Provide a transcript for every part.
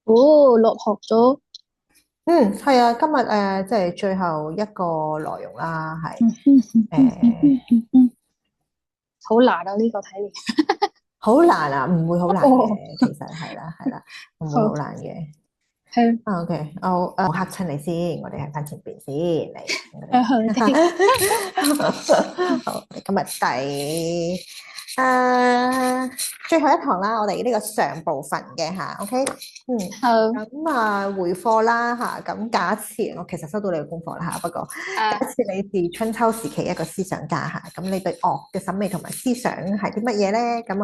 哦，落學咗。嗯，係啊，今日即係最後一個內容啦，係嗯嗯嗯嗯誒嗯嗯，好難啊呢個睇嚟。好難啊，唔會好難哦，嘅，其實係啦係啦，唔會好，好難嘅。係OK，我嚇親你先，我哋喺翻前邊先嚟，我哋 係好的。好，我哋今日誒最後一堂啦，我哋呢個上部分嘅吓，OK，嗯，好，咁回課啦吓，咁假設我其實收到你嘅功課啦吓，不過假啊，設你是春秋時期一個思想家吓，咁你對樂嘅審美同埋思想係啲乜嘢咧？咁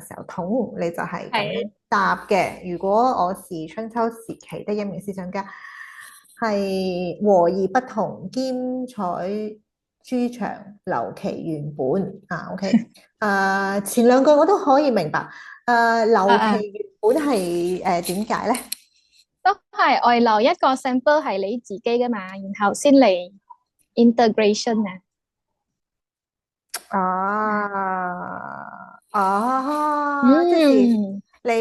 時候統你就係咁係樣答嘅。如果我是春秋時期的一名思想家，係和而不同，兼採諸長，留其原本啊。OK，前兩句我都可以明白。留其啊啊，原本係點解咧？都係外留一個 sample 係你自己噶嘛，然後先嚟 integration 啊。即是嗯，你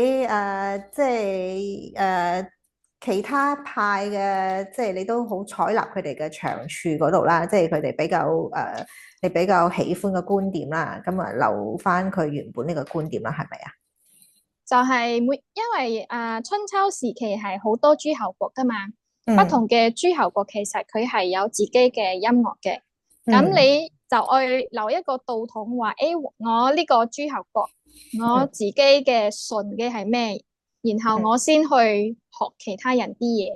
即係其他派嘅，即係你都好採納佢哋嘅長處嗰度啦，即係佢哋比較你比較喜歡嘅觀點啦，咁留翻佢原本呢個觀點啦，係咪啊？就係因為春秋時期係好多諸侯國噶嘛，不嗯同嘅諸侯國其實佢係有自己嘅音樂嘅，咁嗯你就愛留一個道統話，誒，我呢個諸侯國我嗯自己嘅純嘅係咩，然後我先去學其他人啲嘢，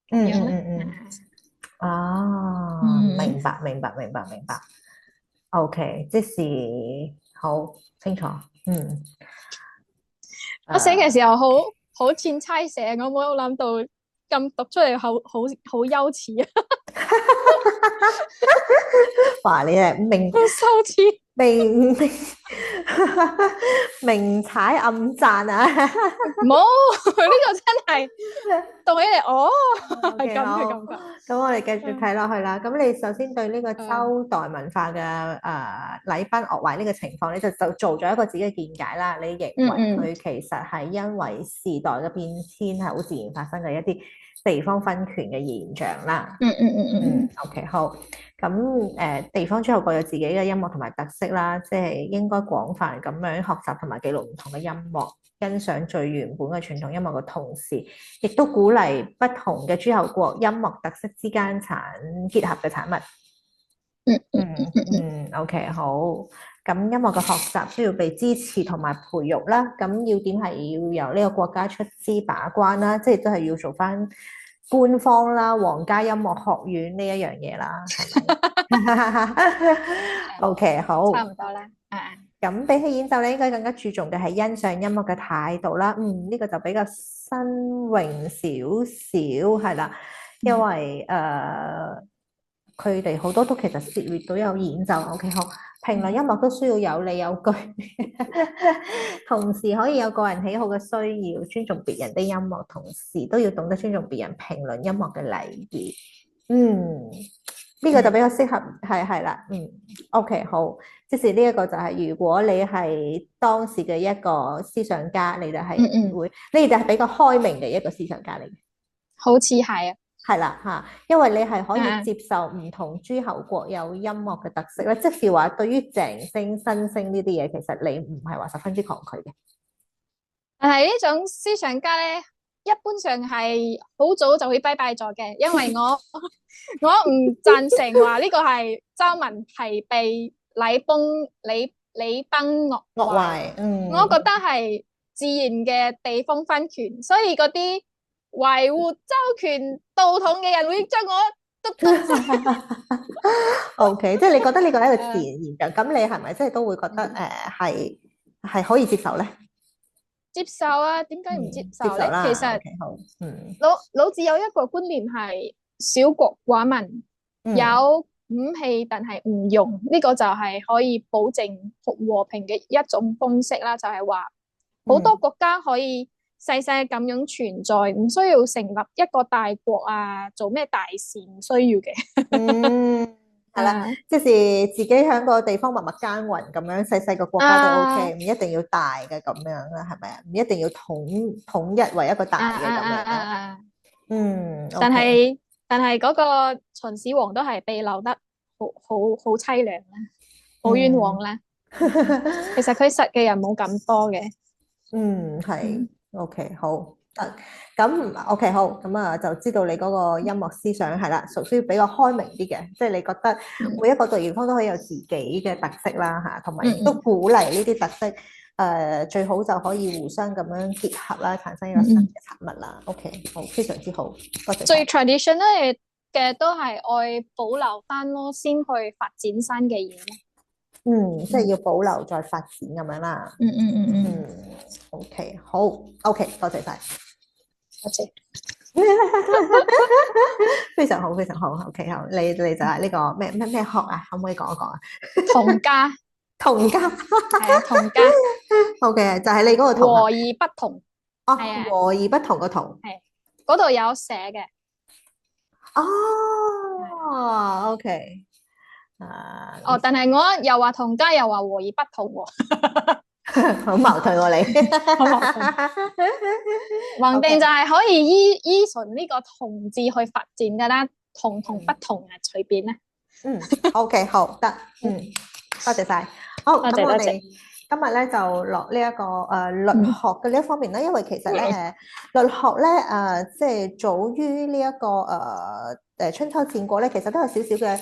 咁嗯樣咧。嗯，嗯，明白明白明白明白，OK，即是好清楚，嗯我寫嘅誒。時候好似猜寫，我冇諗到咁讀出嚟好優似啊，哇！你係明好羞恥。明明明踩暗讚啊冇，呢個真係讀起嚟，哦，係！OK，咁嘅好，感覺。咁我哋繼續嗯睇落去啦。咁你首先對呢個嗯周代文化嘅禮崩樂壞呢個情況，你就做咗一個自己嘅見解啦。你認為嗯佢其實係因為時代嘅變遷係好自然發生嘅一啲地方分權嘅現象啦。OK，好。咁地方諸侯各有自己嘅音樂同埋特色啦，即係應該廣泛咁樣學習同埋記錄唔同嘅音樂，欣賞最原本嘅傳統音樂嘅同時，亦都鼓勵不同嘅諸侯國音樂特色之間結合嘅產物。嗯嗯OK，好。咁音樂嘅學習需要被支持同埋培育啦。咁要點係要由呢個國家出資把關啦，即係都係要做翻官方啦，皇家音樂學院呢一樣嘢啦，係咪？OK，好。差唔多啦。咁比起演奏咧，應該更加注重嘅係欣賞音樂嘅態度啦。呢個就比較新穎少少，係啦，因嗯為佢哋好多都其實涉獵到有演奏。OK，好，評論音樂都需要有理有據，同時可以有個人喜好嘅需要，尊重別人的音樂，同時都要懂得尊重別人評論音樂嘅禮儀。呢個就比嗯較適合，係啦。OK，好。即是呢一個就係如果你係當時嘅一個思想家，你就係嗯，會，你就係比較開明嘅一個思想家嚟嘅，好似係啊。係啦嚇，因為你係可以嗯嗯，接受唔同諸侯國有音樂嘅特色咧，即是話對於鄭星、新星呢啲嘢，其實你唔係話十分之抗拒嘅。但係呢種思想家咧，一般上係好早就會拜拜咗嘅，因為我唔贊成話呢個係周文係被禮崩樂樂壞，壞，我覺得係自然嘅地方分權，所以嗰啲維護周權道統嘅人會將我督晒。OK，即係你覺得呢個係一個自誒，然現象，咁你係咪即係都會覺得係可以接受咧？接受啊，點解唔接接受咧？其受啦實，OK，好，老子有一個觀念係小國寡民，嗯有武器但係唔用，呢個就係可以保證和平嘅一種方式啦。就係話好多嗯國家可以細細咁樣存在，唔需要成立一個大國啊，做咩大事唔需要嘅。嗯係啦，即是自己喺個地方默默耕耘咁樣，細細個國家都 OK，唔一定要大嘅咁樣啦，係咪啊？唔一定要統一為一個大嘅咁樣咯。但係嗰個秦始皇都係被留得好凄涼啦，好冤枉啦。其實佢實嘅人冇咁多嘅。係 OK 好。咁 OK 好，咁啊就知道你嗰個音樂思想係啦，屬於比較開明啲嘅，即係你覺得每一個地方都可以有自己嘅特色啦嚇，同埋亦都鼓勵呢啲特色，最好就可以互相咁樣結合啦，產生一個新嘅產物啦。OK 好，非常之好，多謝。最 traditional 嘅都係愛保留翻咯，先去發展新嘅嘢咯。即係要保留再發展咁樣啦。OK 好 OK， 多謝晒。多謝，非常好，非常好。OK， 好，你就係呢個咩學啊？可唔可以講一講啊？同家，同家係啊，同家。OK， 就係你嗰個同。和而不同。哦，和而不同個同。係，嗰度有寫嘅。OK。但係我又話同家，又話和而不同喎。好矛盾喎你，好矛盾。橫掂就係可以依循呢個同字去發展噶啦，同不同啊，隨便啦。OK 好得，多謝晒。好，咁我哋今日咧就落呢一個律學嘅呢一方面啦，因為其實咧律學咧即係早於呢一個春秋戰國咧，其實都有少少嘅。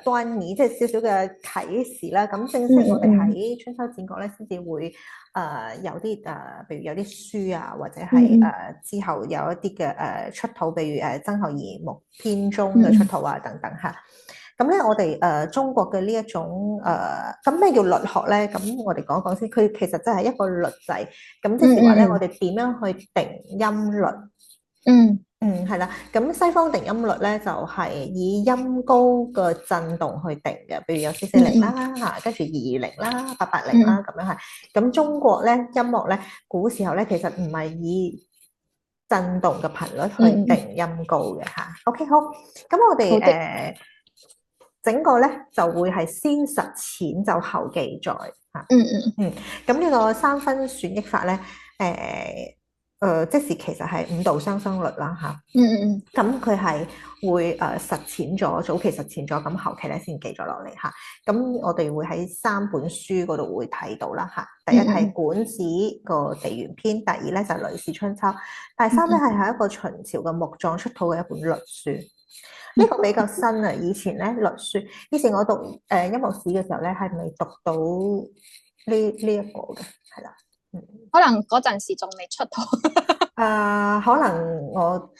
端倪，即係少少嘅啟示啦。咁正式我哋喺春秋戰國咧，先至會有啲譬如有啲書啊，或者係之後有一啲嘅出土，譬如曾侯乙墓編鐘嘅出土啊等等嚇。咁咧，我哋中國嘅呢一種咁咩叫律學咧？咁我哋講一講先。佢其實真係一個律制。咁即係話咧，我哋點樣去定音律？係啦，咁西方定音律咧就係以音高嘅震動去定嘅，譬如有440啦嚇，跟住220啦、880啦咁樣係。咁中國咧音樂咧，古時候咧其實唔係以震動嘅頻率去定音高嘅嚇。OK 好，咁我哋整個咧就會係先實踐就後記載嚇。咁呢個三分選憶法咧，即是其實係五道相生律啦嚇。咁佢係會實踐咗，早期實踐咗，咁後期咧先記咗落嚟嚇。咁我哋會喺3本書嗰度會睇到啦嚇。第一係《管子》個地緣篇，第二咧就係《呂氏春秋》，第三咧係喺一個秦朝嘅木狀出土嘅一本律書。呢個比較新啊！以前咧律書，以前我讀音樂史嘅時候咧，係未讀到呢一個嘅，係啦。可能嗰陣時仲未出土。可能我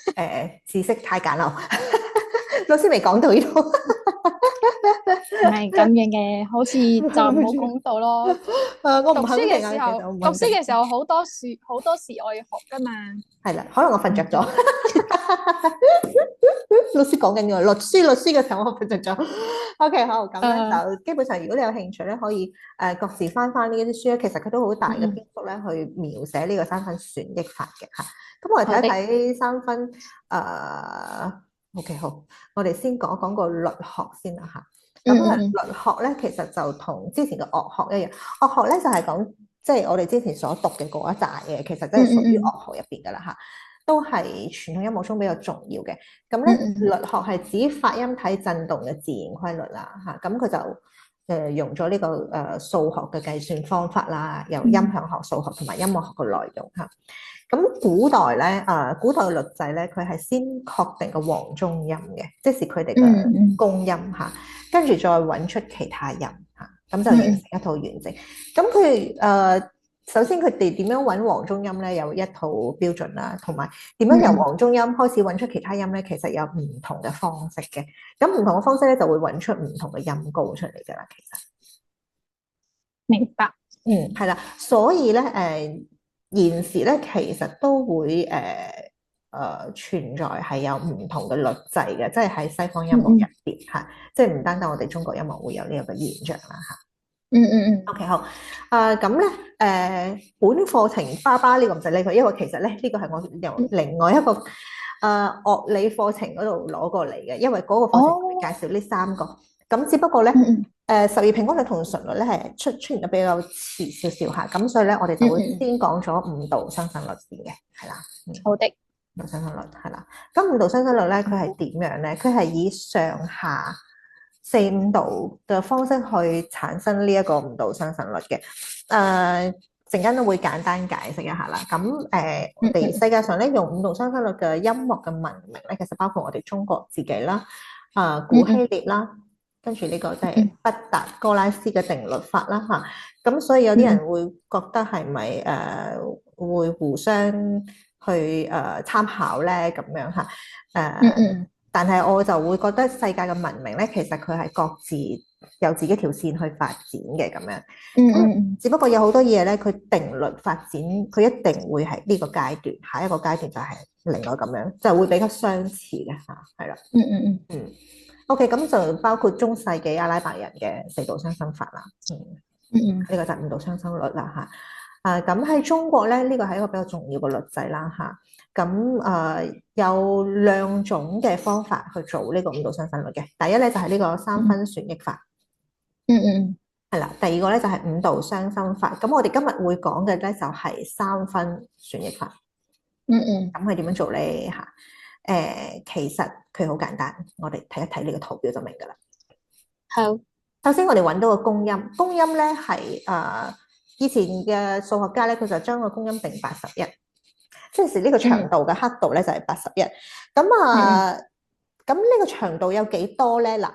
知識太簡陋，老師未講到呢度。唔係咁樣嘅，好似就冇講到咯。我唔肯定啊。讀書嘅時候好多時我要學噶嘛。係啦，可能我瞓着咗。老師講緊嘅律師嘅時候，我瞓着咗。OK 好，咁咧就基本上，如果你有興趣咧，可以各自翻呢一啲書咧，其實佢都好大嘅篇幅咧，去描寫呢個三分選憶法嘅嚇。咁我哋睇一睇三分OK 好，我哋先講講個律學先啦嚇。咁律學咧，其實就同之前嘅樂學一樣，樂學咧就係講即係我哋之前所讀嘅嗰一紮嘢，其實真係屬於樂學入邊噶啦嚇。都係傳統音樂中比較重要嘅。咁咧，律學係指發音體震動嘅自然規律啦嚇。咁佢就用咗呢個數學嘅計算方法啦，有音響學、數學同埋音樂學嘅內容嚇。咁古代咧古代嘅律制咧，佢係先確定個黃中音嘅，即是佢哋嘅公音嚇，跟住再揾出其他音嚇，咁就形成一套完整。咁佢首先佢哋點樣揾黃中音咧，有一套標準啦，同埋點樣由黃中音開始揾出其他音咧，其實有唔同嘅方式嘅。咁唔同嘅方式咧，就會揾出唔同嘅音高出嚟噶啦。其實明白。係啦，所以咧現時咧其實都會存在係有唔同嘅律制嘅，即係喺西方音樂入邊嚇，即係唔單單我哋中國音樂會有呢一個現象啦嚇。OK 好。咁咧本課程爸爸呢個唔使理佢，因為其實咧呢個係我由另外一個樂理課程嗰度攞過嚟嘅，因為嗰個課程會介紹呢3個。咁只不過咧，十二平均律同順律咧係出現得比較遲少少嚇，咁所以咧我哋就會先講咗五度相生律先嘅，係啦。好的。五度相生律係啦，咁五度相生律咧，佢係點樣咧？佢係以上下四五度嘅方式去產生呢一個五度相生律嘅。陣間都會簡單解釋一下啦。咁我哋世界上咧用五度相生律嘅音樂嘅文明咧，其實包括我哋中國自己啦，古希臘啦，跟住呢個即係畢達哥拉斯嘅定律法啦嚇。咁所以有啲人會覺得係咪會互相去參考咧咁樣嚇？但係我就會覺得世界嘅文明咧，其實佢係各自有自己條線去發展嘅咁樣。只不過有好多嘢咧，佢定律發展，佢一定會係呢個階段，下一個階段就係另外咁樣，就會比較相似嘅嚇，係啦。OK， 咁就包括中世紀阿拉伯人嘅四度相生法啦。呢個就係五度相生律啦嚇。咁喺中國咧，呢個係一個比較重要嘅律制啦嚇。咁有兩種嘅方法去做呢個五度相生律嘅。第一咧就係呢個三分旋益法。係啦。第二個咧就係五度相生法。咁我哋今日會講嘅咧就係三分旋益法。咁佢點樣做咧嚇？其實佢好簡單，我哋睇一睇呢個圖表就明㗎啦。好，首先我哋揾到個公音，公音咧係以前嘅數學家咧，佢就將個公音定81，即係呢個長度嘅刻度咧就係81。咁呢個長度有幾多咧？嗱，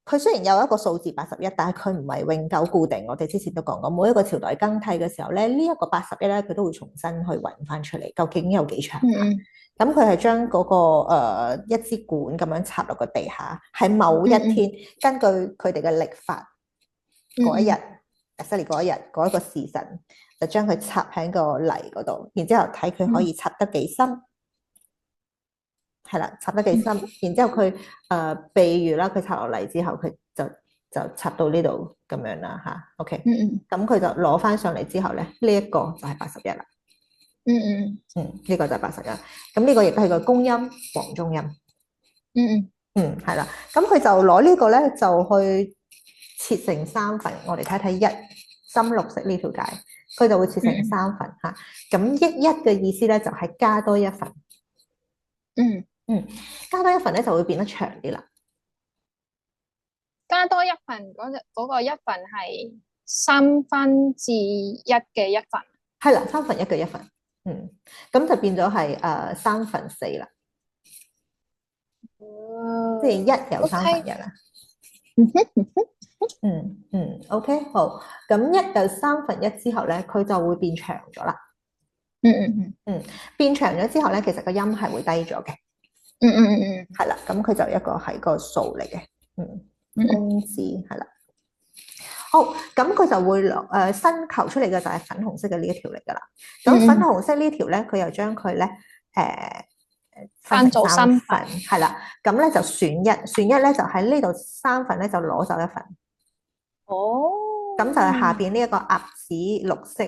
佢雖然有一個數字81，但係佢唔係永久固定。我哋之前都講過，每一個朝代更替嘅時候咧，呢一個81咧，佢都會重新去揾翻出嚟，究竟有幾長？咁佢係將嗰個一支管咁樣插落個地下，喺某一天，根據佢哋嘅曆法嗰一日，exactly嗰一日嗰一個時辰，就將佢插喺個泥嗰度，然之後睇佢可以插得幾深，係啦，插得幾深，然之後佢譬如啦，佢插落嚟之後，佢就插到呢度咁樣啦嚇。OK，咁佢就攞翻上嚟之後咧，呢一個就係81啦。呢個就係81。咁呢個亦都係個公音、黃中音。係啦。咁佢就攞呢個咧，就去切成三份。我哋睇睇一深綠色呢條界，佢就會切成三份嚇。咁一嘅意思咧，就係加多一份。加多一份咧，就會變得長啲啦。加多一份嗰個一份係1/3嘅一份。係啦，1/3嘅一份。咁就變咗係4/3啦。即係一有1/3啦。OK， 好。咁一有1/3之後咧，佢就會變長咗啦。變長咗之後咧，其實個音係會低咗嘅。係啦，咁佢就一個係個數嚟嘅。公字係啦。好，咁佢就會新求出嚟嘅就係粉紅色嘅呢一條嚟噶啦。咁粉紅色呢條咧，佢又將佢咧分做3份，係啦。咁咧就選一咧就喺呢度3份咧就攞走一份。咁就係下邊呢一個鴨屎綠色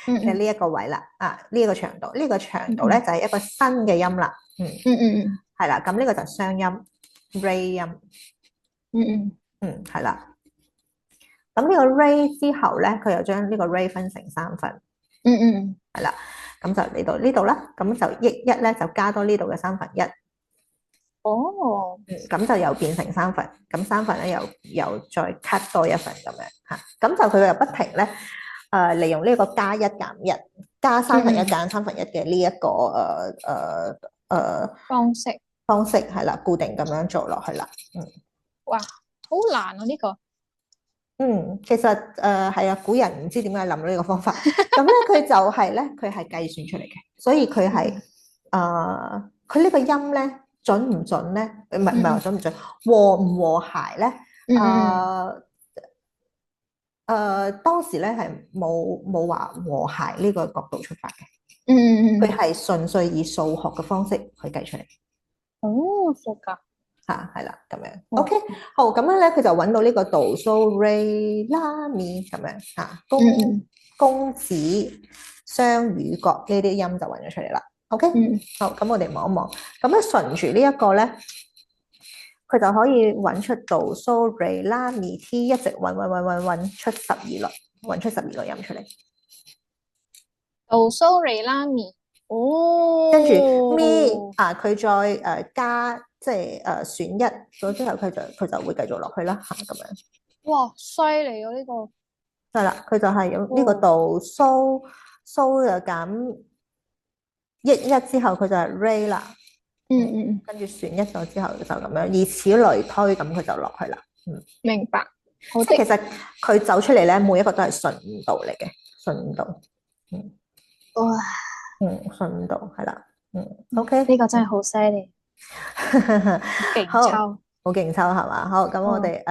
嘅呢一個位啦。呢一個長度，呢個長度咧就係一個新嘅音啦。係啦。咁呢個就係雙音 Ray 音。係啦。咁呢個 ray 之後咧，佢又將呢個 ray 分成3份。係啦。咁就嚟到呢度啦。咁就一咧就加多呢度嘅1/3。咁就又變成3份。咁3份咧又再 cut 多一份咁樣嚇。咁就佢又不停咧利用呢個加一減一，加1/3減1/3嘅呢一個方式係啦，固定咁樣做落去啦。哇，好難啊呢個。其實係啊，古人唔知點解諗到呢個方法。咁咧佢就係咧，佢係計算出嚟嘅，所以佢係佢呢個音咧準唔準咧？唔係話準唔準，和唔和諧咧？當時咧係冇話和諧呢個角度出發嘅。佢係純粹以數學嘅方式去計出嚟。數學。係啦，咁樣。OK， 好，咁樣咧，佢就揾到呢個度、蘇、ray、啦、咪咁樣嚇，公子、雙語角呢啲音就揾咗出嚟啦。OK，好，咁我哋望一望，咁咧順住呢一個咧，佢就可以揾出哆嗦瑞拉咪 T， 一直揾出12律，揾出12個音出嚟。哆嗦瑞拉咪，哦，跟住咪佢再加即係選一咗之後，佢就會繼續落去啦嚇咁樣。哇，犀利啊呢個！係啦，佢就係用呢個哆嗦就減一之後，佢就係 Re 啦。跟住選一咗之後就咁樣，以此類推，咁佢就落去啦。明白。即係其實佢走出嚟咧，每一個都係順度嚟嘅，順度。哇，順度係啦。OK， 呢個真係好犀利，勁抽，好勁抽係嘛？好，咁我哋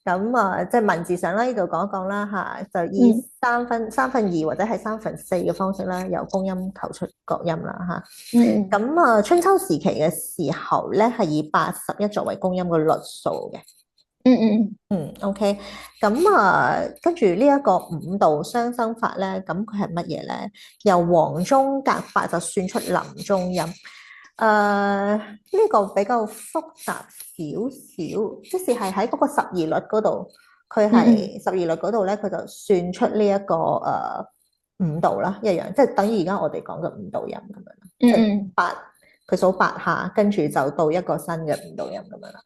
咁即係文字上啦，呢度講一講啦嚇，就以三分二或者係4/3嘅方式啦，由公音求出國音啦嚇。咁春秋時期嘅時候咧，係以81作為公音嘅律數嘅。OK，咁跟住呢一個5度雙生法咧，咁佢係乜嘢咧？由黃中隔8就算出臨中音。呢個比較複雜少少，即是係喺嗰個12律嗰度，佢係12律嗰度咧，佢就算出呢一個5度啦，一樣，即係等於而家我哋講嘅5度音咁樣啦。即係8，佢數8下，跟住就到一個新嘅5度音咁樣啦。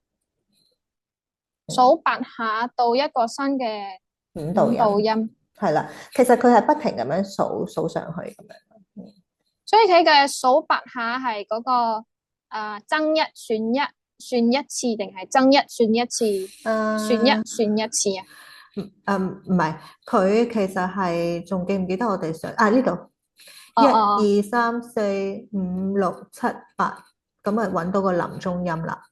數8下到一個新嘅5度音，係啦，其實佢係不停咁樣數上去咁樣。所以佢嘅數8下係嗰個增一算一次，定係增一算一次，算一次啊？唔係，佢其實係仲記唔記得我哋上呢度1 2 3 4 5 6 7 8，咁啊揾到個臨中音啦。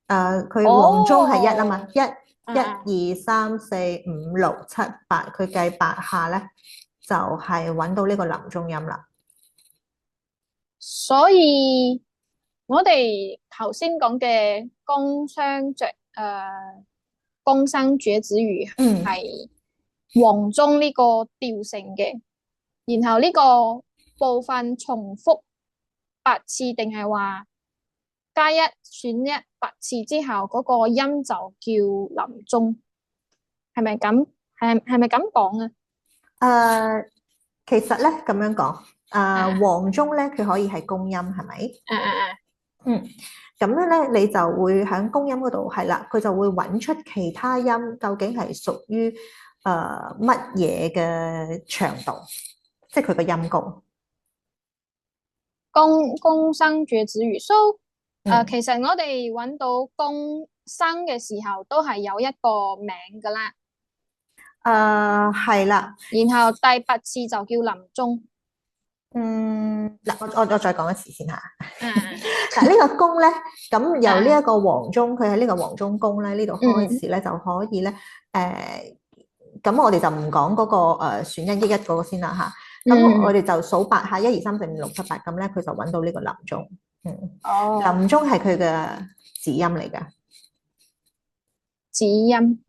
佢黃中係1啊嘛，1 2 3 4 5 6 7 8，佢計8下咧，就係揾到呢個臨中音啦。所以我哋頭先講嘅宮商角徵羽係黃中呢個調成嘅，然後呢個部分重複8次，定係話加一選一8次之後嗰個音就叫臨中，係咪咁？係咪咁講啊？其實咧咁樣講。黃中咧，佢可以係公音，係咪？咁樣咧，你就會喺公音嗰度係啦，佢就會揾出其他音究竟係屬於乜嘢嘅長度，即係佢個音高。宮商角徵羽，其實我哋揾到宮商嘅時候都係有一個名噶啦。係啦。然後第8次就叫臨中。嗱，我再講一次先嚇。嗱，呢個宮咧，咁由呢一個黃中，佢喺呢個黃中宮咧，呢度開始咧就可以咧，咁我哋就唔講嗰個選一嗰個先啦嚇。咁我哋就數8下，1 2 3 4 5 6 7 8，咁咧佢就揾到呢個臨中。臨中係佢嘅子音嚟㗎。子音。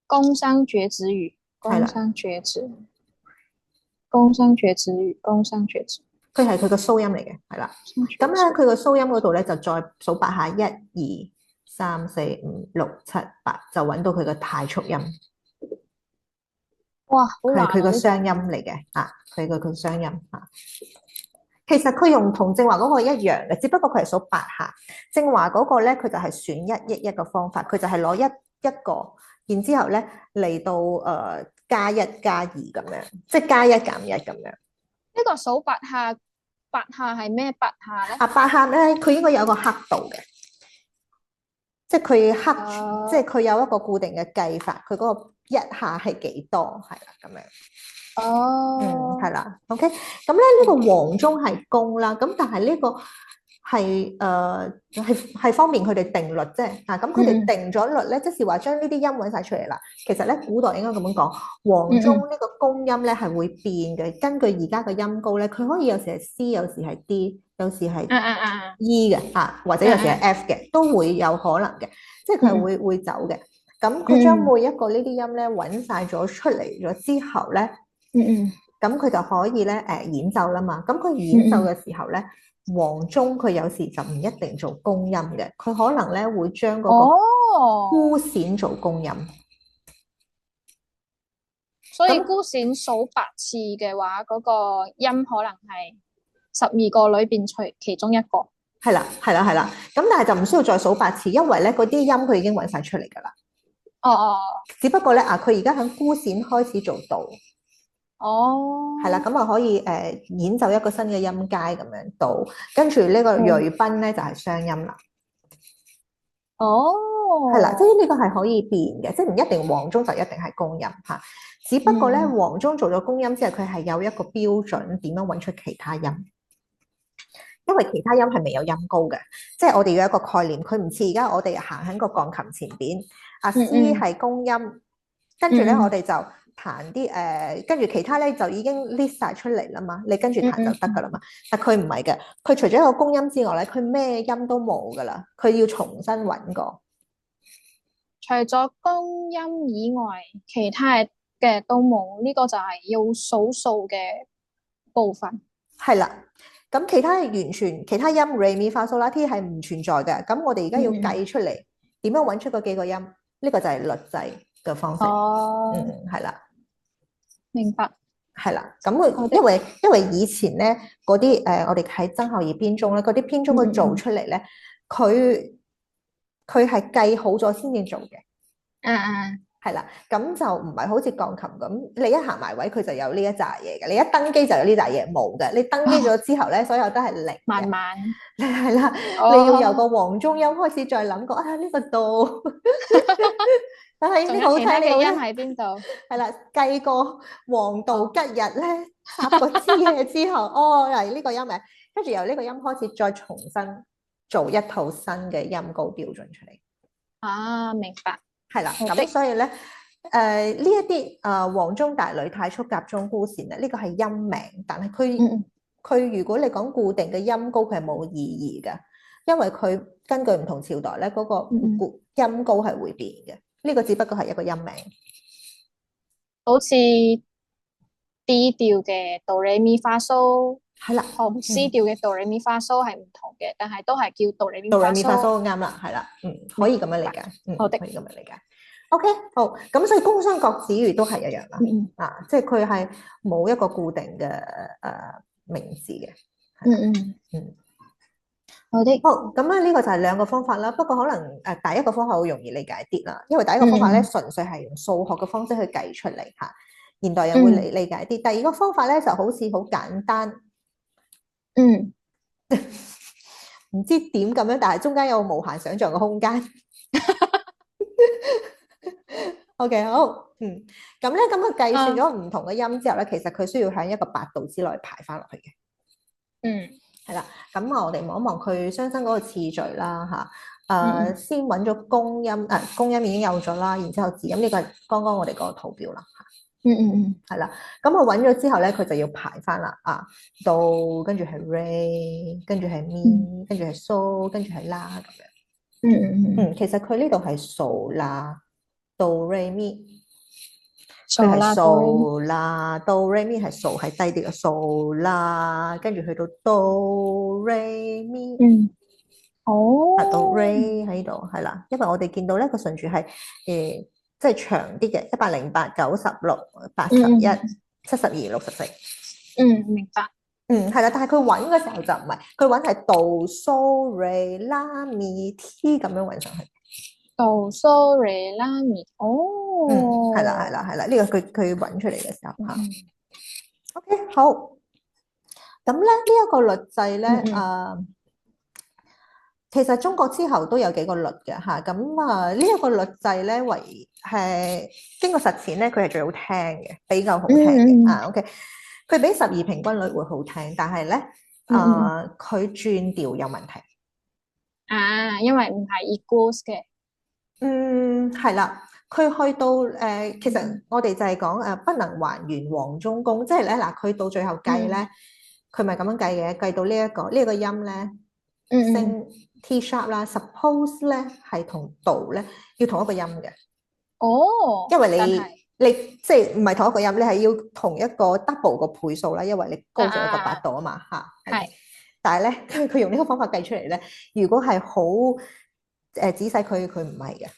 宮商角徵羽，宮商角徵。宮商角徵羽，宮商角徵，佢係佢個蘇音嚟嘅，係啦。咁咧，佢個蘇音嗰度咧就再數8下，1 2 3 4 5 6 7 8，就揾到佢個太速音。哇，佢係佢個雙音嚟嘅，佢個雙音其實佢用同正話嗰個一樣嘅，只不過佢係數8下。正話嗰個咧，佢就係選一個方法，佢就係攞一個，然之後咧嚟到加1加2咁樣，即係加1減1咁樣。呢個數8下係咩8下咧？8下咧，佢應該有個刻度嘅，即係佢即係佢有一個固定嘅計法，佢嗰個1下係幾多？係啦，咁樣。係啦 ，OK。咁咧呢個黃中係公啦，咁但係呢個係方便佢哋定律啫。咁佢哋定咗律咧，即是話將呢啲音揾晒出嚟啦。其實咧，古代應該咁樣講，黃中呢個公音咧係會變嘅。根據而家嘅音高咧，佢可以有時係 C， 有時係 D， 有時係 E 嘅，或者有時係 F 嘅，都會有可能嘅。即係佢係會走嘅。咁佢將每一個呢啲音咧揾晒咗出嚟咗之後咧。咁佢就可以咧演奏啦嘛。咁佢演奏嘅時候咧，黃中佢有時就唔一定做公音嘅，佢可能咧會將嗰個孤閃做公音。所以孤閃數8次嘅話，嗰個音可能係12個裏邊除其中一個。係啦。咁但係就唔需要再數8次，因為咧嗰啲音佢已經揾晒出嚟㗎啦。只不過咧佢而家喺孤閃開始做到。係啦，咁啊可以演奏一個新嘅音階咁樣到，跟住呢個鋭賓咧就係雙音啦。係啦，即係呢個係可以變嘅，即係唔一定黃中就一定係公音嚇。只不過咧黃中做咗公音之後，佢係有一個標準點樣揾出其他音，因為其他音係未有音高嘅，即係我哋要有一個概念，佢唔似而家我哋行喺個鋼琴前邊，C 係公音，跟住咧我哋就彈啲跟住其他咧就已經 list 晒出嚟啦嘛，你跟住彈就得噶啦嘛。但佢唔係嘅，佢除咗一個公音之外咧，佢咩音都冇噶啦，佢要重新揾過。除咗公音以外，其他嘅都冇，呢個就係要數數嘅部分。係啦，咁其他完全其他音 re mi fa sol la ti 係唔存在嘅。咁我哋而家要計出嚟，點樣揾出嗰幾個音？呢個就係律制嘅方式。係啦。明白，係啦，咁因為以前咧嗰啲我哋喺曾孝儀編鐘咧，嗰啲編鐘佢做出嚟咧，佢係計好咗先至做嘅。係啦，咁就唔係好似鋼琴咁，你一行埋位佢就有呢一紮嘢嘅，你一登機就有呢紮嘢，冇嘅。你登機咗之後咧，所有都係零。慢慢係啦，你要由個黃中音開始再諗過呢個度。但係你好睇嘅音喺邊度？係啦，計個黃道吉日咧，插個支嘢之後，嚟呢個音名，跟住由呢個音開始再重新做一套新嘅音高標準出嚟。明白。係啦，咁所以咧，呢一啲黃中大呂太速夾中孤閃咧，呢個係音名，但係佢如果你講固定嘅音高，佢係冇意義嘅，因為佢根據唔同朝代咧，嗰個音高係會變嘅。呢個只不過係一個音名，好似 D 調嘅哆唻咪發蘇，係啦，同 C 調嘅哆唻咪發蘇係唔同嘅，但係都係叫哆唻咪發蘇。啱啦，係啦，可以咁樣理解，好的，可以咁樣理解。OK， 好，咁所以宮商角徵羽都係一樣啦，即係佢係冇一個固定嘅名字嘅。好的，好，咁啊呢個就係兩個方法啦。不過可能第一個方法好容易理解啲啦，因為第一個方法咧純粹係用數學嘅方式去計出嚟嚇，現代人會理解啲。第二個方法咧就好似好簡單，唔知點咁樣，但係中間有無限想像嘅空間。OK， 好，咁咧咁佢計算咗唔同嘅音之後咧，其實佢需要喺一個8度之內排翻落去嘅。係啦，咁我哋望一望佢雙生嗰個次序啦嚇，先揾咗公音，公音已經有咗啦，然之後字音呢個係剛剛我哋嗰個圖表啦嚇。係啦，咁我揾咗之後咧，佢就要排翻啦到跟住係 re， 跟住係 mi， 跟住係 so， 跟住係啦咁樣。其實佢呢度係數啦，do re mi。佢係數啦，到 re mi 係數係低啲嘅數啦，跟住去到do re mi，到 re 喺度係啦，因為我哋見到咧個順序係即係長啲嘅，108、96、81、72、64。明白。係啦，但係佢揾嘅時候就唔係，佢揾係 do so re la mi ti 咁樣揾上去。do so re la mi，係啦，呢個佢揾出嚟嘅時候嚇。OK， 好。咁咧呢一個律制咧，其實中國之後都有幾個律嘅嚇。咁呢一個律制咧，係經過實踐咧，佢係最好聽嘅，比較好聽嘅。OK， 佢比12平均律會好聽，但係咧佢轉調有問題。因為唔係 equals 嘅。係啦。佢去到其實我哋就係講不能還原黃中宮，即係咧嗱，佢到最後計咧，佢咪咁樣計嘅，計到呢一個音咧，升 T sharp 啦 ，suppose 咧係同度咧要同一個音嘅。因為你即係唔係同一個音，你係要同一個 double 個倍數啦，因為你高咗一個8度啊嘛嚇。係。但係咧，佢用呢個方法計出嚟咧，如果係好仔細，佢唔係嘅，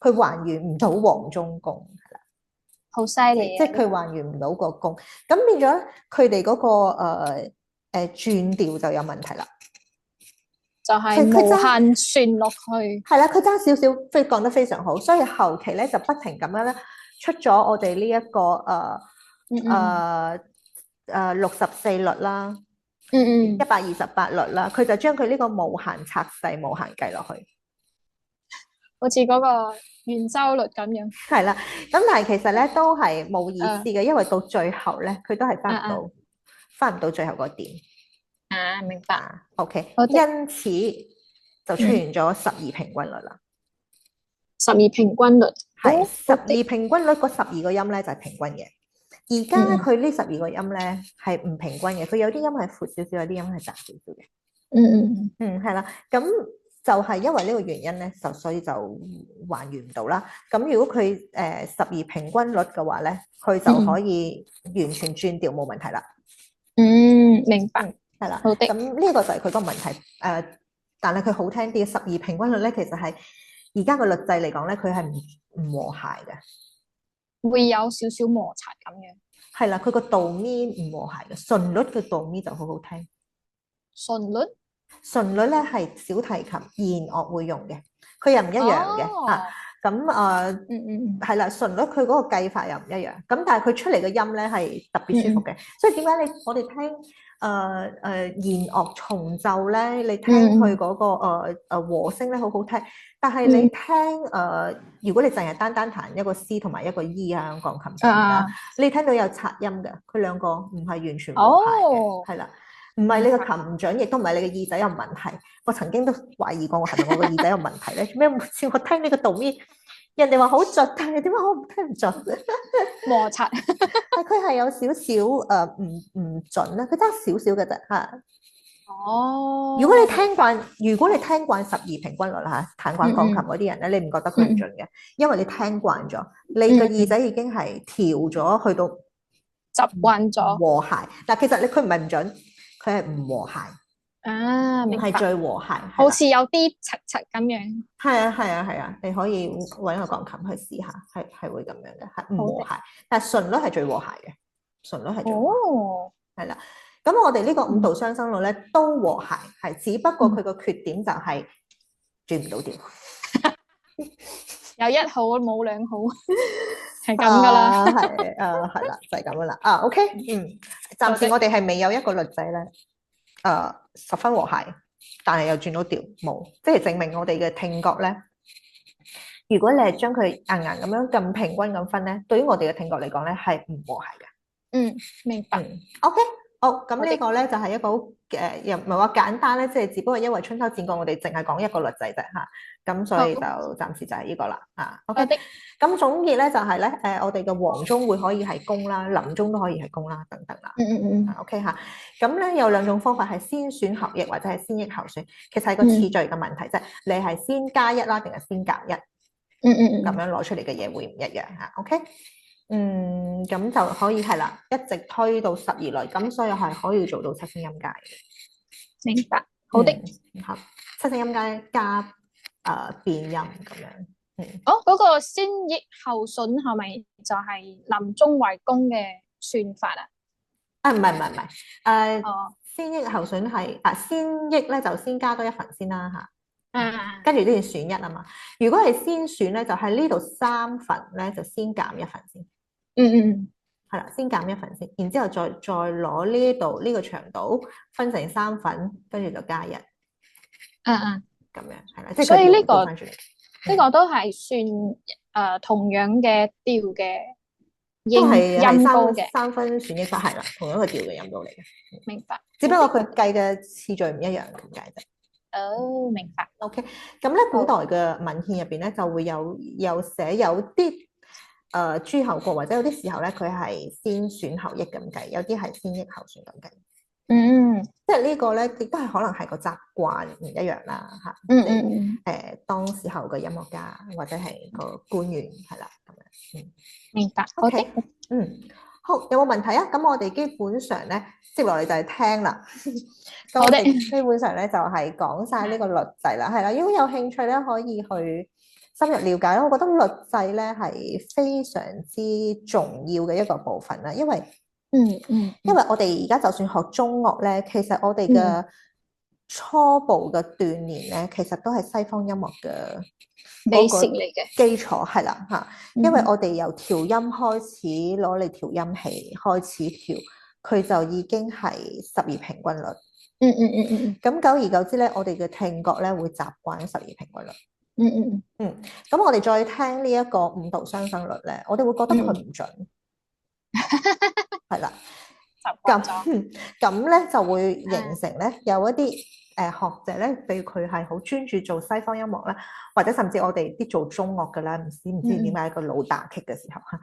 佢還原唔到黃中宮，係啦，好犀利，即係佢還原唔到個宮，咁變咗佢哋嗰個轉調就有問題啦。就係無限旋落去，係啦，佢爭少少，非講得非常好，所以後期咧就不停咁樣咧出咗我哋呢一個64律啦，128律啦，佢就將佢呢個無限拆細、無限計落去，好似嗰個圓周率咁樣。係啦，咁但係其實咧都係冇意思嘅，因為到最後咧佢都係翻唔到最後個點。啊，明白。OK，因此就出現咗12平均律啦。12平均律係12平均律，嗰12個音咧就係平均嘅。而家佢呢12個音咧係唔平均嘅，佢有啲音係闊少少，有啲音係窄少少嘅。係啦，咁就係因為呢個原因咧，所以就還原唔到啦。咁如果佢12平均律嘅話咧，佢就可以完全轉調冇問題啦。明白。係啦，咁呢個就係佢個問題。但係佢好聽啲12平均律咧，其實係而家個律制嚟講咧，佢係唔和諧嘅，會有少少摩擦咁樣。係啦，佢個度咪唔和諧嘅，順律嘅度咪就好好聽。順律咧係小提琴弦樂會用嘅，佢又唔一樣嘅。咁係啦，順律佢嗰個計法又唔一樣。咁但係佢出嚟嘅音咧係特別舒服嘅。所以點解我哋聽弦樂重奏咧，你聽佢嗰個和聲咧好好聽。但係你聽如果你淨係單彈一個 C 同埋一個 E 啊，鋼琴上面啦，你聽到有擦音嘅，佢兩個唔係完全和諧嘅，係啦。唔係你個琴唔準，亦都唔係你個耳仔有問題。我曾經都懷疑過，我係咪我個耳仔有問題咧？做咩每次我聽呢個度咪，人哋話好準，但係點解我聽唔準？摩擦，但佢係有少少唔準咧，佢爭少少嘅啫嚇。如果你聽慣12平均律啦嚇，彈慣鋼琴嗰啲人咧，你唔覺得佢唔準嘅，因為你聽慣咗，你個耳仔已經係調咗去到習慣咗和諧。但其實佢唔係唔準。佢係唔和諧啊，明白，係最和諧，好似有啲柒柒咁樣。係啊，你可以揾個鋼琴去試下，係會咁樣嘅，係唔和諧。但係順律係最和諧嘅，順律係最和諧，係啦。咁我哋呢個5度雙生律咧都和諧，係只不過佢個缺點就係轉唔到調，有1號冇2號，係咁噶啦。係啦，就係咁噶啦。OK，暫時我哋係未有一個律制咧，十分和諧，但係又轉到調冇，即係證明我哋嘅聽覺咧，如果你係將佢硬硬咁樣咁平均咁分咧，對於我哋嘅聽覺嚟講咧係唔和諧嘅。明白。OK，好，咁呢個咧就係一個又唔係話簡單咧，即係只不過因為春秋戰國我哋淨係講一個律制啫嚇。咁所以就暫時就係呢個啦，OK。咁總結咧就係咧，我哋嘅黃鐘會可以係宮啦，臨鐘都可以係宮啦，等等啦。OK 嚇。咁咧有2種方法係先選後抑或者係先抑後選，其實係個次序嘅問題啫。你係先加1啦，定係先減1？咁樣攞出嚟嘅嘢會唔一樣嚇。OK。咁就可以係啦，一直推到12律，咁所以係可以做到7聲音階嘅。明白。好的。好，7聲音階加。變音咁樣，嗰個先抑後順係咪就係臨鐘為宮嘅算法啊？唔係，先抑後順係先抑咧就先加多1分先啦嚇，跟住都要選1啊嘛。如果係先選咧，就喺呢度3分咧就先減1分先。係啦，先減1分先，然之後再攞呢度呢個長度分成3份，跟住就加1。咁樣係啦，即係所以呢個都係算同樣嘅調嘅音高嘅3分選抑法係啦，同樣嘅調嘅音高嚟嘅。明白。只不過佢計嘅次序唔一樣咁解啫。明白。OK， 咁咧古代嘅文獻入邊咧就會有寫有啲諸侯國或者有啲時候咧佢係先選後抑咁計，有啲係先抑後選咁計。即係呢個咧，亦都係可能係個習慣唔一樣啦，嚇。當時候嘅音樂家或者係個官員係啦，咁樣。明白。OK。好，有冇問題啊？咁我哋基本上咧，接落嚟就係聽啦。咁好的，我哋基本上咧就係講晒呢個律制啦，係啦。如果有興趣咧，可以去深入了解。我覺得律制咧係非常之重要嘅一個部分啦，因為因為我哋而家就算學中樂咧，其實我哋嘅初步嘅鍛鍊咧，其實都係西方音樂嘅基礎嚟嘅基礎係啦嚇。因為我哋由調音開始攞嚟調音器開始調，佢就已經係12平均律。咁久而久之咧，我哋嘅聽覺咧會習慣12平均律。咁我哋再聽呢一個5度雙聲律咧，我哋會覺得佢唔準。係啦。咁咧就會形成咧有一啲學者咧，譬如佢係好專注做西方音樂啦，或者甚至我哋啲做中樂嘅啦，唔知點解個腦打擊嘅時候嚇，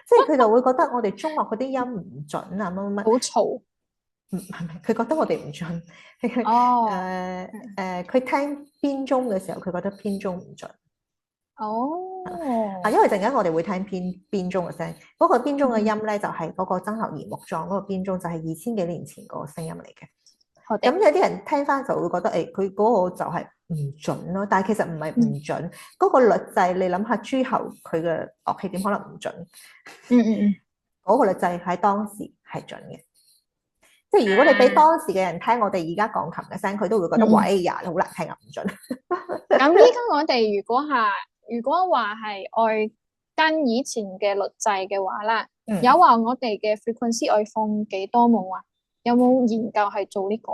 即係佢就會覺得我哋中樂嗰啲音唔準啊，乜乜乜，好嘈。係咪？佢覺得我哋唔準。哦。佢聽編鐘嘅時候，佢覺得編鐘唔準。因為陣間我哋會聽編鐘嘅聲，嗰個編鐘嘅音咧就係嗰個曾侯乙木狀嗰個編鐘，就係2000幾年前嗰個聲音嚟嘅。咁有啲人聽翻就會覺得佢嗰個就係唔準咯，但係其實唔係唔準，嗰個律制你諗下諸侯佢嘅樂器點可能唔準？嗰個律制喺當時係準嘅，即係如果你俾當時嘅人聽我哋而家鋼琴嘅聲，佢都會覺得喂呀好難聽啊，唔準。咁依家我哋如果話係愛跟以前嘅律制嘅話啦，有話我哋嘅 frequency 愛放幾多冇啊？有冇研究係做呢個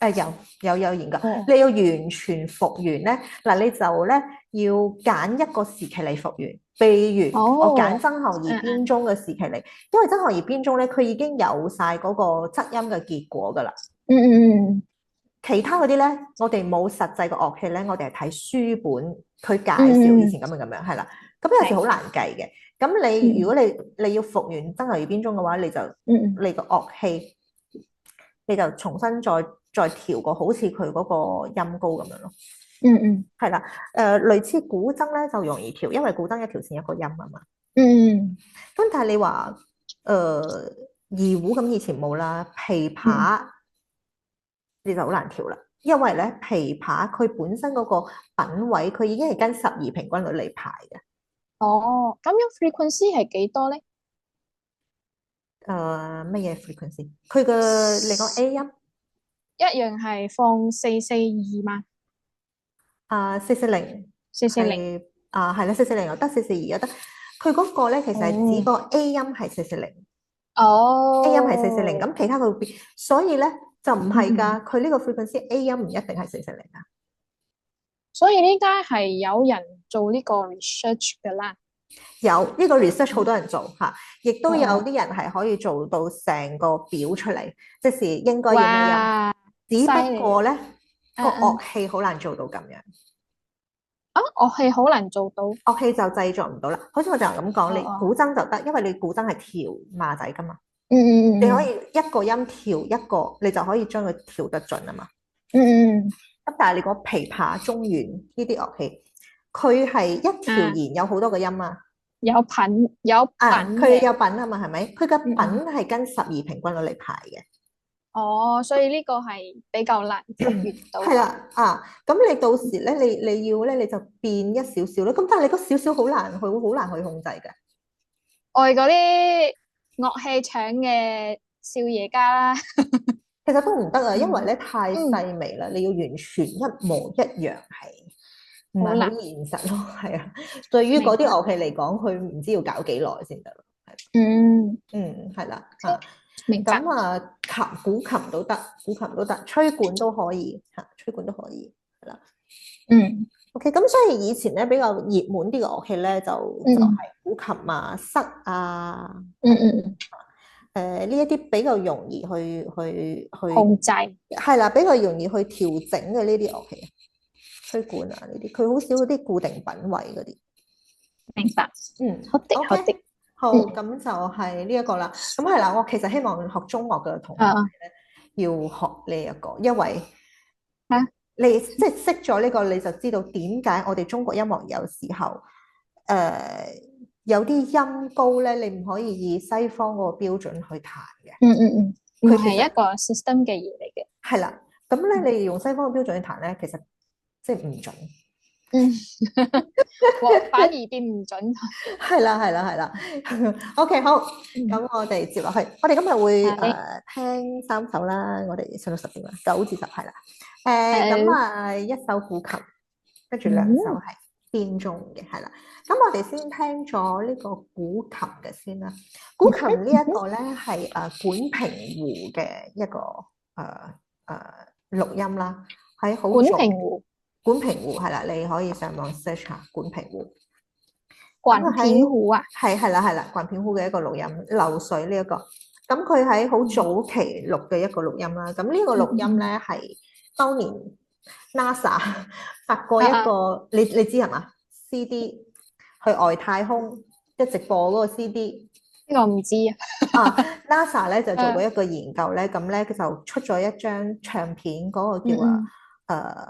㗎？有研究。你要完全復原咧，嗱你就咧要揀一個時期嚟復原。譬如我揀曾侯乙編鐘嘅時期嚟，因為曾侯乙編鐘咧，佢已經有晒嗰個側音嘅結果㗎啦。其他嗰啲咧，我哋冇實際嘅樂器咧，我哋係睇書本佢介紹以前咁樣係啦。咁有時好難計嘅。咁你如果你要復原曾侯乙編鐘嘅話，你就你個樂器你就重新再調過，好似佢嗰個音高咁樣咯。係啦。類似古箏咧就容易調，因為古箏一條線一個音啊嘛。咁但係你話二胡咁以前冇啦，琵琶。你就好難調啦，因為咧琵琶佢本身嗰個品位，佢已經係跟12平均律嚟排嘅。咁樣 frequency 係幾多咧？乜嘢 frequency？佢嘅你講 A 音一樣係放442嘛？440。440。係啦，440又得，442又得。佢嗰個咧其實係指個 A 音係440。A 音係440，咁其他佢會變，所以咧。就唔係㗎，佢呢個 frequency A 音唔一定係440啊。所以呢家係有人做呢個 research 㗎啦。有呢個 research 好多人做嚇，亦都有啲人係可以做到成個表出嚟，即是應該要咩音。只不過咧個樂器好難做到咁樣。樂器好難做到。樂器就製作唔到啦。好似我就咁講，你古箏就得，因為你古箏係調馬仔㗎嘛。你可以一個音調一個，你就可以將佢調得準啊嘛。咁但係你講琵琶、中阮呢啲樂器，佢係一條弦有好多個音啊。有品佢有品啊嘛，係咪？佢嘅品係跟12平均律嚟排嘅。所以呢個係比較難復原到。係啦，咁你到時咧，你要咧，你就變一少少咯。咁但係你嗰少少好難去控制嘅。愛嗰啲樂器搶嘅少爺家啦，其實都唔得啊，因為咧太細微啦，你要完全一模一樣係唔係好現實咯？係啊，對於嗰啲樂器嚟講，佢唔知要搞幾耐先得咯。係啦。明白。咁古琴都得，吹管都可以嚇，吹管都可以係啦。OK， 咁所以以前咧比較熱門啲嘅樂器咧就係古琴啊、瑟啊。呢一啲比較容易去控制。係啦，比較容易去調整嘅呢啲樂器，吹管啊呢啲，佢好少嗰啲固定品位嗰啲。明白。好的。好，咁就係呢一個啦。咁係啦，我其實希望學中樂嘅同學咧，要學呢一個，因為你即係識咗呢個，你就知道點解我哋中國音樂有時候有啲音高咧，你唔可以以西方嗰個標準去彈嘅。佢係一個 system 嘅嘢嚟嘅。係啦，咁咧你用西方嘅標準去彈咧，其實即係唔準。反而變唔準。係啦。OK， 好，咁我哋接落去，我哋今日會聽3首啦，我哋上到10點啦，9至10係啦。咁一首古琴，跟住2首係編鐘嘅，係啦。咁我哋先聽咗呢個古琴嘅先啦。古琴呢一個咧係管平湖嘅一個錄音啦，喺好管平湖係啦，你可以上網 search 下管平湖。管片湖啊，係啦，管片湖嘅一個錄音，流水呢一個，咁佢喺好早期錄嘅一個錄音啦。咁呢個錄音咧係當年 NASA 發過一個，你知係嘛 CD 去外太空一直播嗰個 CD。呢個唔知啊。NASA 咧就做過一個研究咧，咁咧佢就出咗一張唱片，嗰個叫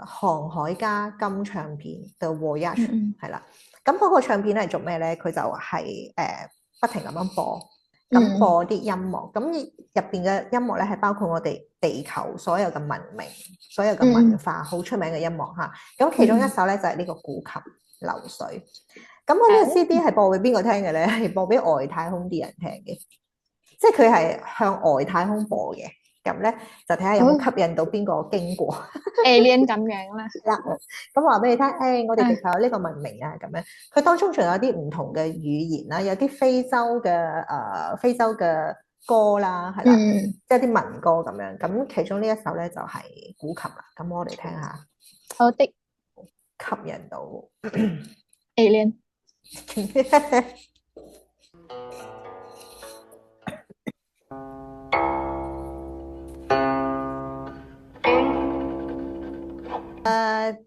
航海家金唱片嘅 Voyage 係啦。咁嗰個唱片係做咩咧？佢就係不停咁樣播，咁播啲音樂。咁入邊嘅音樂咧係包括我哋地球所有嘅文明、所有嘅文化，好出名嘅音樂嚇。咁其中一首咧就係呢個古琴流水。咁我呢個 CD 係播俾邊個聽嘅咧？係播俾外太空啲人聽嘅，即係佢係向外太空播嘅。咁咧就睇下有冇吸引到邊個經過 alien 咁樣啦。咁話俾你聽，我哋地球有呢個文明啊，咁樣佢當中仲有啲唔同嘅語言啦，有啲非洲嘅歌啦，係啦，即係啲民歌咁樣。咁其中呢一首咧就係古琴啦。咁我哋聽下。好的。吸引到 alien。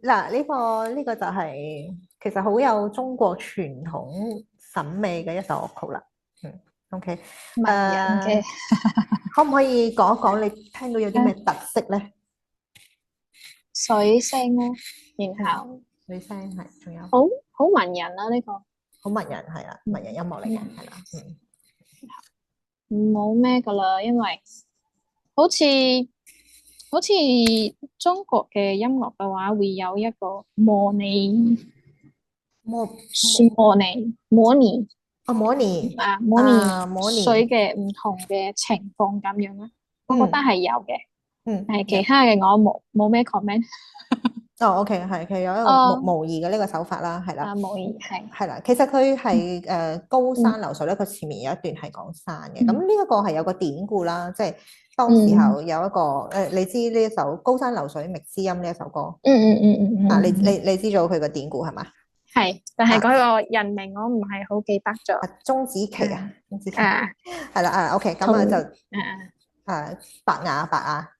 嗱，呢個就係其實好有中國傳統審美嘅一首樂曲啦。OK，文人嘅，可唔可以講一講你聽到有啲咩特色咧？水聲咯，然後水聲係，仲有好文人啦呢個，好文人係啦，文人音樂嚟嘅係啦，冇咩噶啦，因為好似中國嘅音樂嘅話，會有一個模擬水嘅唔同嘅情況咁樣啦，我覺得係有嘅，係其他嘅我冇咩 comment。OK， 係佢有一個模擬嘅呢個手法啦，係啦，模擬係啦，其實佢係高山流水咧，佢前面有一段係講山嘅，咁呢一個係有個典故啦，即係當時候有一個你知呢一首《高山流水覓知音》呢一首歌，你知咗佢個典故係嘛？係，但係嗰個人名我唔係好記得咗。鐘子期啊，鐘子期係啦，OK， 咁啊就白雅，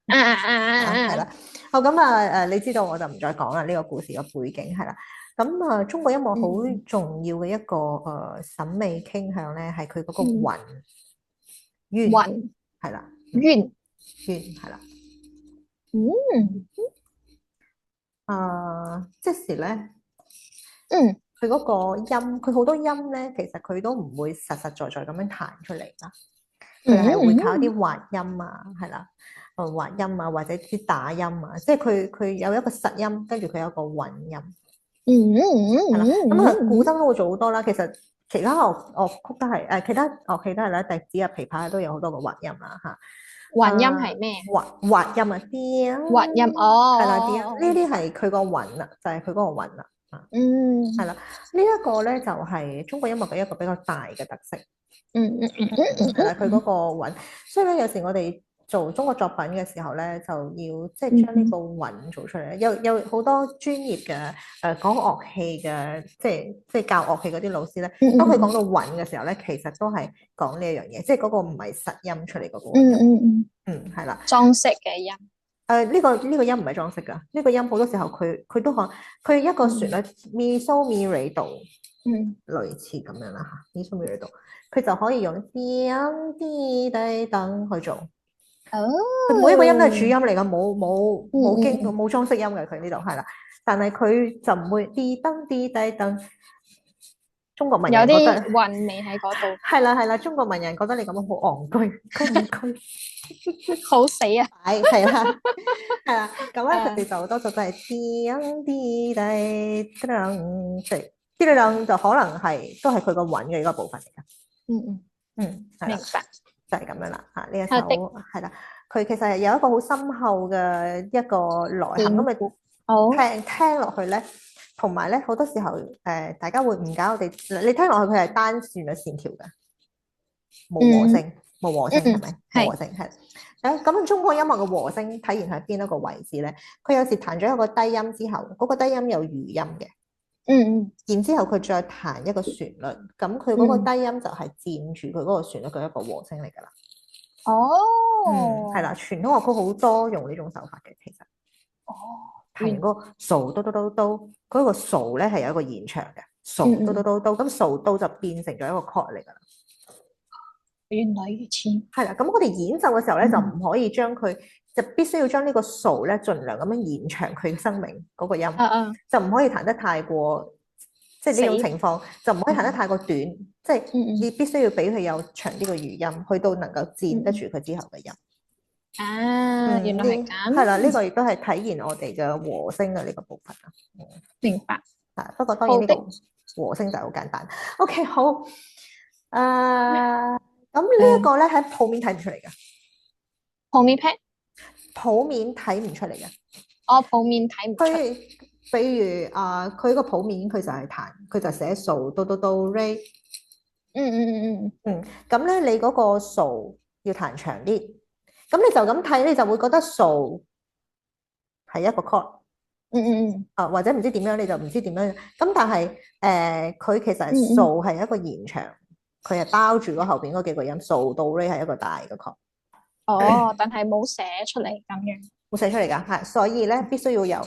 係啦。好，咁你知道我就唔再講啦。呢個故事嘅背景係啦。咁中國音樂好重要嘅一個審美傾向咧，係佢嗰個韻係啦，韻係啦。即時咧，佢嗰個音，佢好多音咧，其實佢都唔會實實在在咁樣彈出嚟啦。佢係會靠啲滑音啊，係啦，滑音啊，或者啲打音啊，即係佢有一個實音，跟住佢有一個韻音。係啦，咁古箏都會做好多啦。其實其他樂曲都係其他樂器都係啦，笛子啊、琵琶都有好多個滑音啦嚇。滑音係咩？滑音啊，啲滑音哦，係啦，啲呢啲係佢個韻啦，就係佢嗰個韻啦。係啦，呢一個咧就係中國音樂嘅一個比較大嘅特色。係啦，佢嗰個韻，所以咧有時我哋做中國作品嘅時候咧，就要即係將呢個韻做出嚟。有好多專業嘅講樂器嘅，即係教樂器嗰啲老師咧，當佢講到韻嘅時候咧，其實都係講呢一樣嘢，即係嗰個唔係實音出嚟嗰個。係啦，裝飾嘅音。呢個音唔係裝飾噶，呢個音好多時候佢都佢一個旋律咪蘇咪瑞度，類似咁樣啦嚇，咪蘇咪瑞度。佢就可以用啲啲低等去做，佢每一個音都係主音嚟噶，冇裝飾音嘅，佢呢度係啦，但係佢就唔會啲燈啲低燈，中國文有人覺得啲韻味喺嗰度。係啦係啦，中國文人覺得你咁樣好戇居，戇居，好死啊！係啦係啦，咁咧佢哋就多數都係啲啲低啲兩，即係啲兩就可能係都係佢個韻嘅一個部分嚟㗎。明白，就係咁樣啦嚇。呢一首係啦，佢其實係有一個好深厚嘅一個內涵，咁咪聽落去咧，同埋咧好多時候大家會誤解我哋，你聽落去佢係單旋嘅線條嘅，冇和聲，冇和聲係咪？冇和聲係。咁中國音樂嘅和聲體現喺邊一個位置咧？佢有時彈咗一個低音之後，嗰個低音有餘音嘅。然之後佢再彈一個旋律，咁佢嗰個低音就係佔住佢嗰個旋律嘅一個和聲嚟㗎啦。係啦，傳統樂曲好多用呢種手法嘅，其實。彈完嗰個數哆哆哆哆，嗰個數咧係有一個延長嘅，數哆哆哆哆，咁數到就變成咗一個 chord 嚟㗎啦。原來如此。係啦，咁我哋演奏嘅時候咧，就唔可以將佢，就必須要將呢個數咧，盡量咁樣延長佢嘅生命嗰個音，就唔可以彈得太過，即係呢種情況就唔可以彈得太過短，即係你必須要俾佢有長啲嘅餘音，去到能夠佔得住佢之後嘅音。原來係咁。係啦，呢個亦都係體現我哋嘅和聲嘅呢個部分啊。明白。不過當然呢個和聲就係好簡單。OK， 好。咁呢一個咧喺譜面睇唔出嚟嘅。譜面 pad？譜面睇唔出嚟嘅。譜面睇唔出。比如佢個譜面佢就係彈，佢就寫數哆哆哆 re。咁咧你嗰個數要彈長啲，咁你就咁睇，你就會覺得數係一個 chord。或者唔知點樣，你就唔知點樣。咁但係佢其實數係一個延長。佢係包住嗰後邊嗰幾個音，數到 re 係一個大嘅 chord。但係冇寫出嚟咁樣。冇寫出嚟㗎，係，所以咧必須要有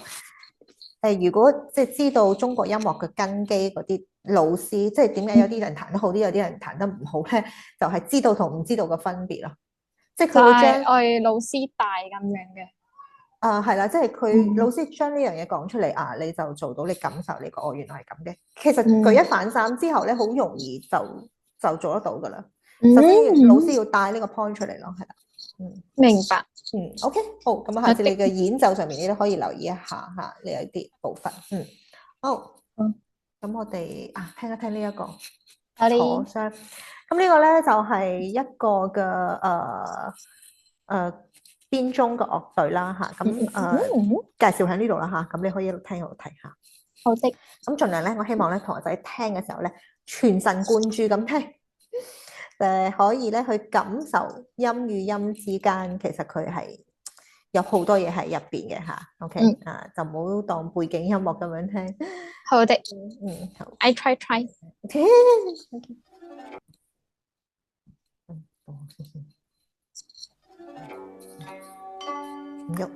如果即係知道中國音樂嘅根基嗰啲老師，即係點解有啲人彈得好啲，有啲人彈得唔好咧，就係知道同唔知道嘅分別咯。即係佢會將我係老師帶咁樣嘅。係啦，即係佢老師將呢樣嘢講出嚟你就做到，你感受你個原來係咁嘅。其實舉一反三之後咧，好容易就做得到噶啦。首先老師要帶呢個 point 出嚟咯，係啦。明白。OK， 好，咁下次你嘅演奏上面你都可以留意一下嚇呢一啲部分。好。咁我哋聽一聽呢一個楚商。咁呢個咧就係一個嘅編鐘嘅樂隊啦嚇。咁介紹喺呢度啦嚇。咁你可以一路聽一路睇下。好的。咁盡量咧，我希望咧同學仔聽嘅時候咧，全神貫注咁聽。可以咧去感受音與音之間，其實佢係有好多嘢喺入邊嘅嚇。OK，就唔好當背景音樂咁樣聽。好的。好。I try。唔喐。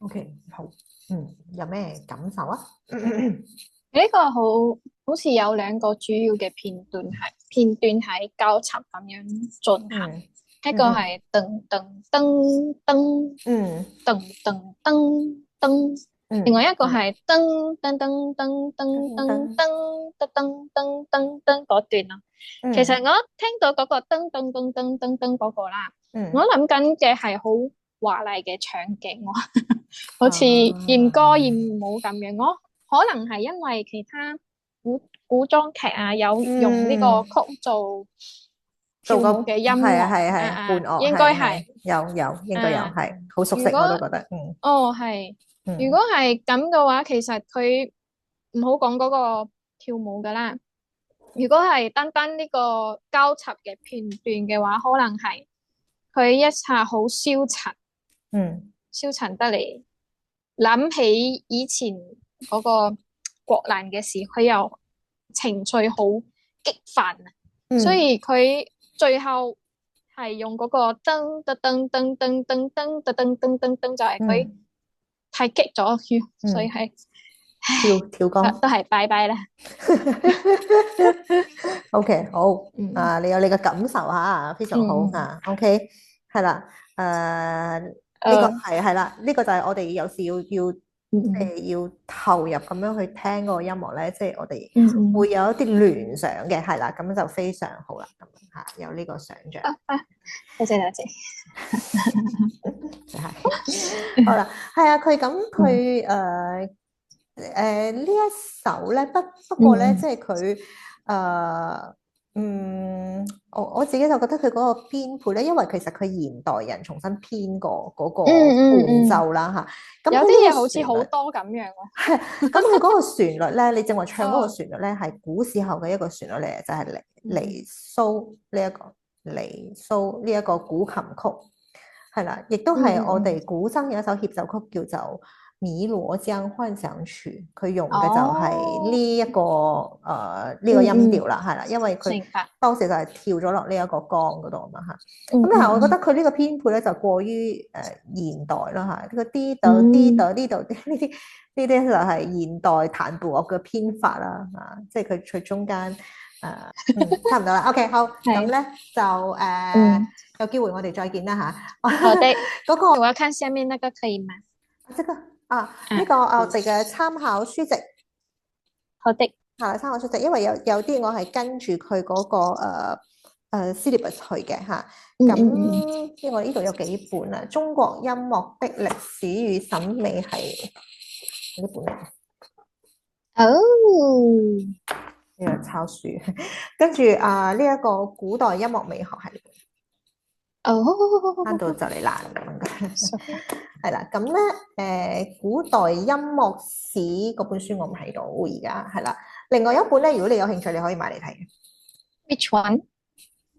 OK，好，有咩感受啊？呢個好似有兩個主要嘅片段係交叉咁樣進行，一個係噔噔噔噔噔噔噔噔，另外一個係噔噔噔噔噔噔噔噔噔噔噔嗰段咯。其實我聽到嗰個噔噔噔噔噔噔嗰個啦，我諗緊嘅係好華麗嘅場景喎，好似驗歌驗舞咁樣。我可能係因為其他古裝劇啊，有用呢個曲做跳舞嘅音樂，係伴樂，應該係應該有，係好熟悉我都覺得，係。如果係咁嘅話，其實佢唔好講嗰個跳舞噶啦。如果係單單呢個交插嘅片段嘅話，可能係佢一下好消沉，消沉得嚟，諗起以前嗰個國難嘅事，佢又情緒好激泛啊，所以佢最後係用嗰個噔噔噔噔噔噔噔噔噔噔噔，就係佢太激咗，所以係跳歌都係拜拜啦。OK， 好，你有你嘅感受吓，非常好啊。OK， 係啦，呢個係啦，呢個就係我哋有時要即係要投入咁樣去聽嗰個音樂咧，即係我哋會有一啲聯想嘅，係啦，咁就非常好啦，咁吓有呢個想像。多謝多謝。係好啦，係啊，佢呢一首咧，不過咧，即係佢我自己就覺得佢嗰個編配咧，因為其實佢現代人重新編過嗰個伴奏啦嚇，有啲嘢好似好多咁樣喎。咁佢嗰個旋律咧，你正話唱嗰個旋律咧，係古時候嘅一個旋律嚟，就係離騷呢一個古琴曲，係啦，亦都係我哋古箏有一首協奏曲叫做《汨羅江幻想曲》，佢用嘅就係呢一個呢個音調啦，係啦，因為佢當時就係跳咗落呢一個江嗰度嘛嚇。咁但係我覺得佢呢個編配咧就過於現代啦嚇，呢個啲度呢啲就係現代彈伴樂嘅編法啦嚇，即係佢中間差唔多啦。OK， 好，咁咧就有機會我哋再見啦嚇。好的，嗰個我要看下面那個可以嗎？呢個我哋嘅參考書籍，好的，係參考書籍，因為有啲我係跟住佢嗰個syllabus 去嘅嚇。咁因為呢度有幾本啊，《中國音樂的歷史與審美》係呢本嚟。呢個抄書。跟住呢一個古代音樂美學系列，翻到就嚟爛咁嘅，係啦。咁咧古代音樂史嗰本書我唔睇到，而家係啦。另外一本咧，如果你有興趣，你可以買嚟睇嘅。Which one？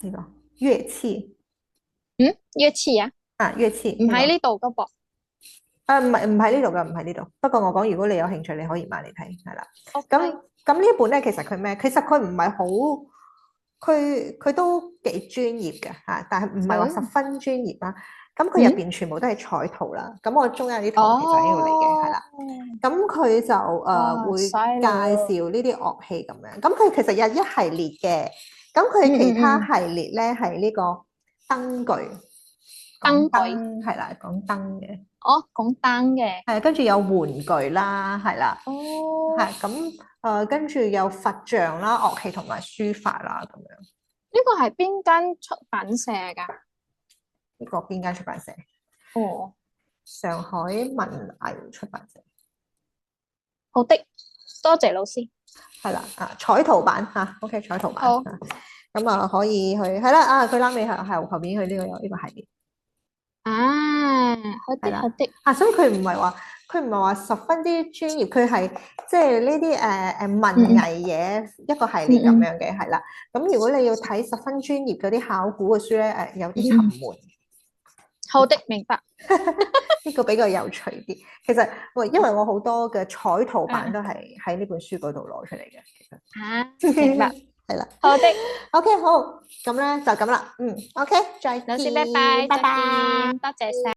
呢個樂器，樂器啊？樂器唔喺呢度噶噃。唔喺呢度噶，唔喺呢度。不過我講，如果你有興趣，你可以買嚟睇，係啦。Okay。咁呢一本咧，其實佢咩？其實佢唔係好，佢都幾專業嘅嚇，但係唔係話十分專業啦。咁佢入邊全部都係彩圖啦。咁我中間有啲圖其實喺度嚟嘅，係啦。咁佢就會介紹呢啲樂器咁樣。咁佢其實有一系列嘅。咁佢其他系列咧係呢個燈具，講燈係啦，講燈嘅。講燈嘅。係，跟住有玩具啦，係啦。係咁跟住有佛像啦、樂器同埋書法啦咁樣。呢個係邊間出版社㗎？呢個邊間出版社？上海文藝出版社。好的，多謝老師。係啦，彩圖版嚇，OK，彩圖版。好。咁可以去，係啦，佢拉尾係後邊佢呢個有呢個系列。好的，好的。所以佢唔係話十分之專業，佢係即係呢啲文藝嘢一個系列咁樣嘅，係啦。咁如果你要睇十分專業嗰啲考古嘅書咧，有啲沉悶。好的，明白。呢個比較有趣啲。其實因為我好多嘅彩圖版都係喺呢本書嗰度攞出嚟嘅。其實明白。係啦。好的。OK，好，咁咧就咁啦。OK，再見。老師，拜拜。拜拜。多謝晒。